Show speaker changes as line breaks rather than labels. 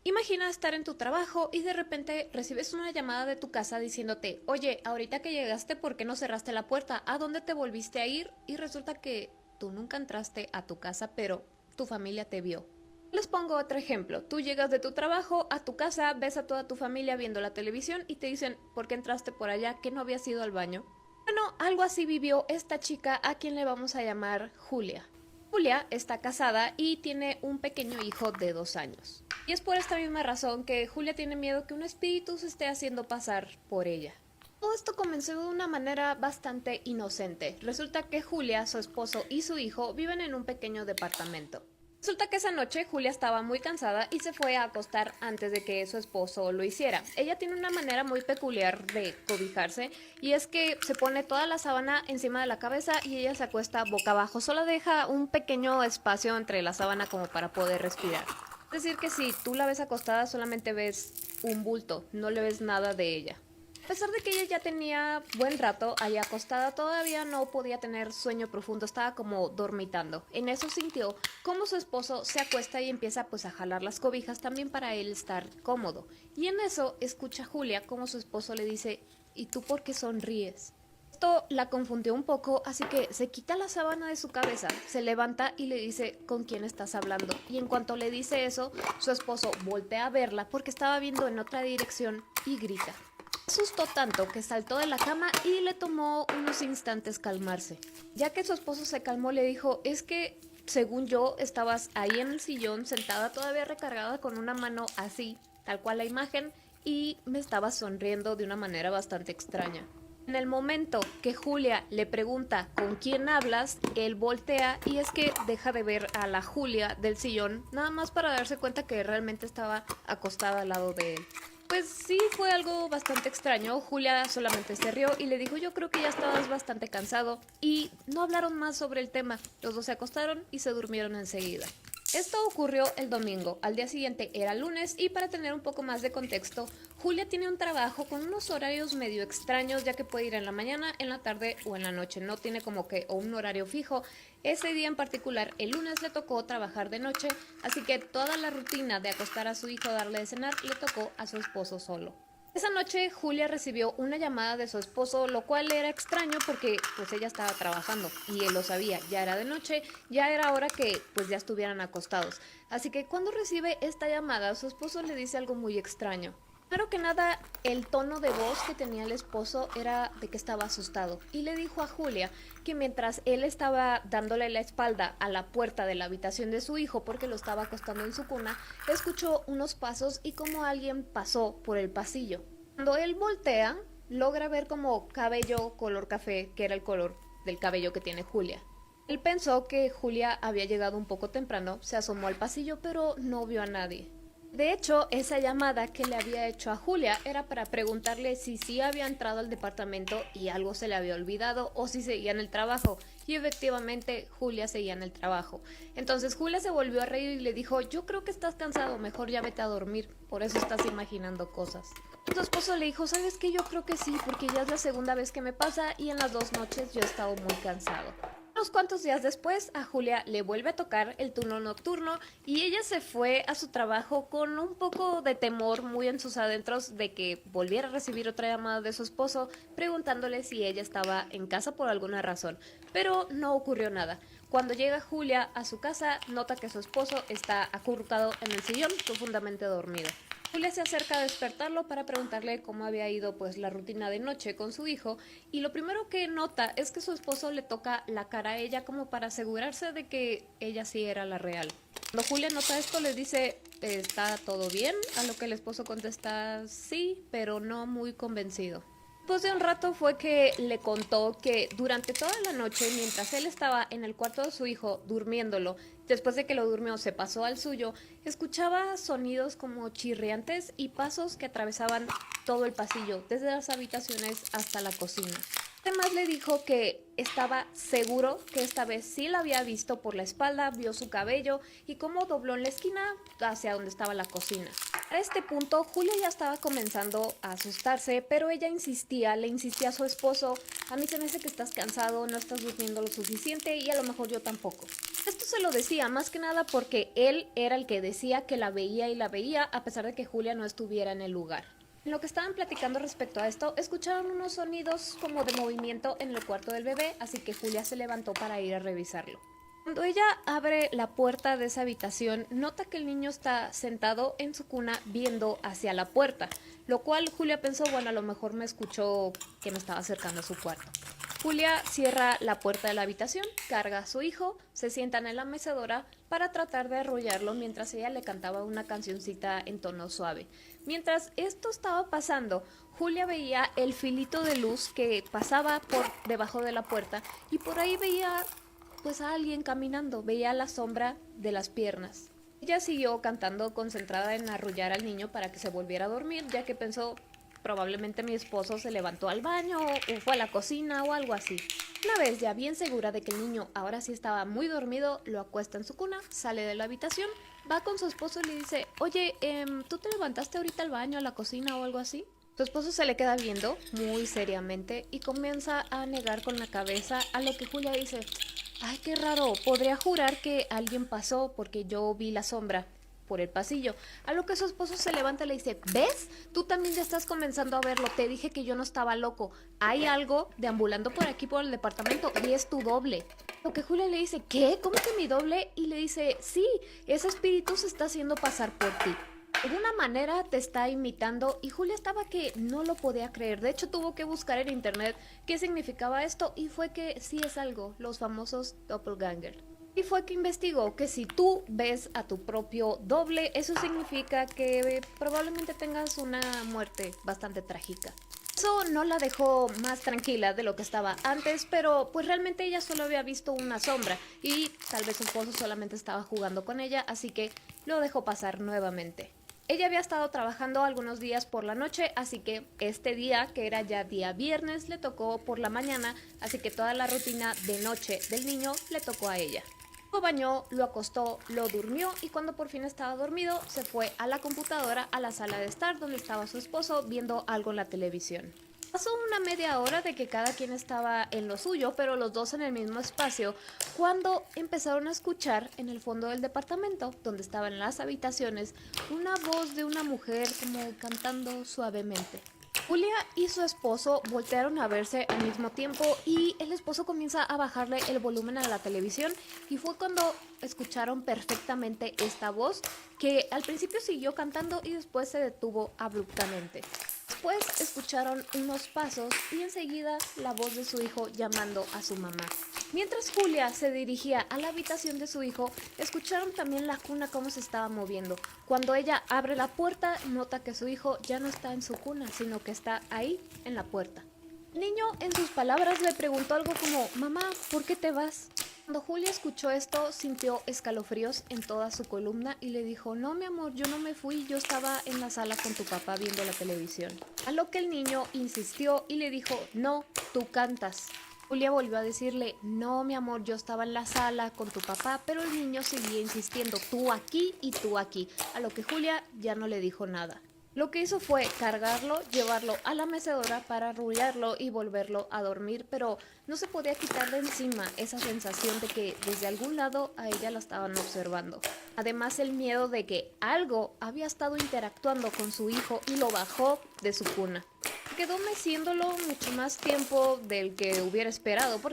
Imagina estar en tu trabajo y de repente recibes una llamada de tu casa diciéndote, oye, ahorita que llegaste, ¿por qué no cerraste la puerta? ¿A dónde te volviste a ir? Y resulta que tú nunca entraste a tu casa, pero tu familia te vio. Les pongo otro ejemplo. Tú llegas de tu trabajo a tu casa, ves a toda tu familia viendo la televisión y te dicen, ¿por qué entraste por allá? ¿Que no habías ido al baño? Bueno, algo así vivió esta chica a quien le vamos a llamar Julia. Julia está casada y tiene un pequeño hijo de 2 años. Y es por esta misma razón que Julia tiene miedo que un espíritu se esté haciendo pasar por ella. Todo esto comenzó de una manera bastante inocente. Resulta que Julia, su esposo y su hijo viven en un pequeño departamento. Resulta que esa noche Julia estaba muy cansada y se fue a acostar antes de que su esposo lo hiciera. Ella tiene una manera muy peculiar de cobijarse y es que se pone toda la sábana encima de la cabeza y ella se acuesta boca abajo. Solo deja un pequeño espacio entre la sábana como para poder respirar. Es decir que si tú la ves acostada solamente ves un bulto, no le ves nada de ella. A pesar de que ella ya tenía buen rato ahí acostada, todavía no podía tener sueño profundo, estaba como dormitando. En eso sintió como su esposo se acuesta y empieza pues a jalar las cobijas también para él estar cómodo. Y en eso escucha Julia como su esposo le dice, ¿y tú por qué sonríes? Esto la confundió un poco, así que se quita la sábana de su cabeza, se levanta y le dice, ¿con quién estás hablando? Y en cuanto le dice eso, su esposo voltea a verla porque estaba viendo en otra dirección y grita. Asustó tanto que saltó de la cama y le tomó unos instantes calmarse. Ya que su esposo se calmó, le dijo, es que, según yo, estabas ahí en el sillón, sentada todavía recargada con una mano así, tal cual la imagen, y me estabas sonriendo de una manera bastante extraña. En el momento que Julia le pregunta con quién hablas, él voltea y es que deja de ver a la Julia del sillón, nada más para darse cuenta que realmente estaba acostada al lado de él. Pues sí, fue algo bastante extraño. Julia solamente se rió y le dijo, yo creo que ya estabas bastante cansado. Y no hablaron más sobre el tema. Los dos se acostaron y se durmieron enseguida. Esto ocurrió el domingo, al día siguiente era lunes y para tener un poco más de contexto, Julia tiene un trabajo con unos horarios medio extraños ya que puede ir en la mañana, en la tarde o en la noche, no tiene como que o un horario fijo. Ese día en particular, el lunes le tocó trabajar de noche, así que toda la rutina de acostar a su hijo, darle de cenar, le tocó a su esposo solo. Esa noche Julia recibió una llamada de su esposo, lo cual era extraño porque pues ella estaba trabajando y él lo sabía, ya era de noche, ya era hora que pues ya estuvieran acostados. Así que cuando recibe esta llamada, su esposo le dice algo muy extraño. Primero que nada, el tono de voz que tenía el esposo era de que estaba asustado y le dijo a Julia que mientras él estaba dándole la espalda a la puerta de la habitación de su hijo porque lo estaba acostando en su cuna, escuchó unos pasos y como alguien pasó por el pasillo. Cuando él voltea, logra ver como cabello color café, que era el color del cabello que tiene Julia. Él pensó que Julia había llegado un poco temprano, se asomó al pasillo, pero no vio a nadie. De hecho, esa llamada que le había hecho a Julia era para preguntarle si sí había entrado al departamento y algo se le había olvidado o si seguía en el trabajo. Y efectivamente, Julia seguía en el trabajo. Entonces Julia se volvió a reír y le dijo, yo creo que estás cansado, mejor ya vete a dormir, por eso estás imaginando cosas. Su esposo le dijo, ¿sabes qué? Yo creo que sí, porque ya es la segunda vez que me pasa y en las 2 noches yo he estado muy cansado. Unos cuantos días después, a Julia le vuelve a tocar el turno nocturno y ella se fue a su trabajo con un poco de temor muy en sus adentros de que volviera a recibir otra llamada de su esposo preguntándole si ella estaba en casa por alguna razón. Pero no ocurrió nada. Cuando llega Julia a su casa, nota que su esposo está acurrucado en el sillón, profundamente dormido. Julia se acerca a despertarlo para preguntarle cómo había ido pues la rutina de noche con su hijo y lo primero que nota es que su esposo le toca la cara a ella como para asegurarse de que ella sí era la real. Cuando Julia nota esto le dice ¿está todo bien? A lo que el esposo contesta sí, pero no muy convencido. Después de un rato fue que le contó que durante toda la noche, mientras él estaba en el cuarto de su hijo durmiéndolo, después de que lo durmió se pasó al suyo, escuchaba sonidos como chirriantes y pasos que atravesaban todo el pasillo, desde las habitaciones hasta la cocina. Además le dijo que estaba seguro que esta vez sí la había visto por la espalda, vio su cabello y cómo dobló en la esquina hacia donde estaba la cocina. A este punto, Julia ya estaba comenzando a asustarse, pero ella insistía, le insistía a su esposo, a mí se me hace que estás cansado, no estás durmiendo lo suficiente y a lo mejor yo tampoco. Esto se lo decía más que nada porque él era el que decía que la veía y la veía a pesar de que Julia no estuviera en el lugar. En lo que estaban platicando respecto a esto, escucharon unos sonidos como de movimiento en el cuarto del bebé, así que Julia se levantó para ir a revisarlo. Cuando ella abre la puerta de esa habitación, nota que el niño está sentado en su cuna viendo hacia la puerta, lo cual Julia pensó, bueno, a lo mejor me escuchó que me estaba acercando a su cuarto. Julia cierra la puerta de la habitación, carga a su hijo, se sientan en la mecedora para tratar de arrullarlo mientras ella le cantaba una cancioncita en tono suave. Mientras esto estaba pasando, Julia veía el filito de luz que pasaba por debajo de la puerta y por ahí veía pues a alguien caminando, veía la sombra de las piernas. Ella siguió cantando concentrada en arrullar al niño para que se volviera a dormir, ya que pensó probablemente mi esposo se levantó al baño o fue a la cocina o algo así. Una vez ya bien segura de que el niño ahora sí estaba muy dormido, lo acuesta en su cuna, sale de la habitación, va con su esposo y le dice, oye, ¿tú te levantaste ahorita al baño, a la cocina o algo así? Su esposo se le queda viendo muy seriamente y comienza a negar con la cabeza, a lo que Julia dice, ay, qué raro, podría jurar que alguien pasó porque yo vi la sombra por el pasillo. A lo que su esposo se levanta y le dice, ¿ves? Tú también ya estás comenzando a verlo, te dije que yo no estaba loco. Hay algo deambulando por aquí por el departamento y es tu doble. Lo que Julia le dice, ¿qué? ¿Cómo que mi doble? Y le dice, sí, ese espíritu se está haciendo pasar por ti. De alguna manera te está imitando y Julia estaba que no lo podía creer. De hecho tuvo que buscar en internet qué significaba esto y fue que sí es algo, los famosos doppelganger. Y fue que investigó que si tú ves a tu propio doble, eso significa que probablemente tengas una muerte bastante trágica. Eso no la dejó más tranquila de lo que estaba antes, pero pues realmente ella solo había visto una sombra y tal vez su esposo solamente estaba jugando con ella, así que lo dejó pasar nuevamente. Ella había estado trabajando algunos días por la noche, así que este día, que era ya día viernes, le tocó por la mañana, así que toda la rutina de noche del niño le tocó a ella. Lo bañó, lo acostó, lo durmió y cuando por fin estaba dormido, se fue a la computadora a la sala de estar donde estaba su esposo viendo algo en la televisión. Pasó una media hora de que cada quien estaba en lo suyo, pero los dos en el mismo espacio, cuando empezaron a escuchar en el fondo del departamento, donde estaban las habitaciones, una voz de una mujer como cantando suavemente. Julia y su esposo voltearon a verse al mismo tiempo y el esposo comienza a bajarle el volumen a la televisión y fue cuando escucharon perfectamente esta voz que al principio siguió cantando y después se detuvo abruptamente. Después escucharon unos pasos y enseguida la voz de su hijo llamando a su mamá. Mientras Julia se dirigía a la habitación de su hijo, escucharon también la cuna cómo se estaba moviendo. Cuando ella abre la puerta, nota que su hijo ya no está en su cuna, sino que está ahí, en la puerta. El niño, en sus palabras, le preguntó algo como, mamá, ¿por qué te vas? Cuando Julia escuchó esto, sintió escalofríos en toda su columna y le dijo, no, mi amor, yo no me fui, yo estaba en la sala con tu papá viendo la televisión. A lo que el niño insistió y le dijo, no, tú cantas. Julia volvió a decirle, no, mi amor, yo estaba en la sala con tu papá, pero el niño seguía insistiendo, tú aquí y tú aquí, a lo que Julia ya no le dijo nada. Lo que hizo fue cargarlo, llevarlo a la mecedora para arrullarlo y volverlo a dormir, pero no se podía quitar de encima esa sensación de que desde algún lado a ella la estaban observando. Además el miedo de que algo había estado interactuando con su hijo y lo bajó de su cuna. Quedó meciéndolo mucho más tiempo del que hubiera esperado, porque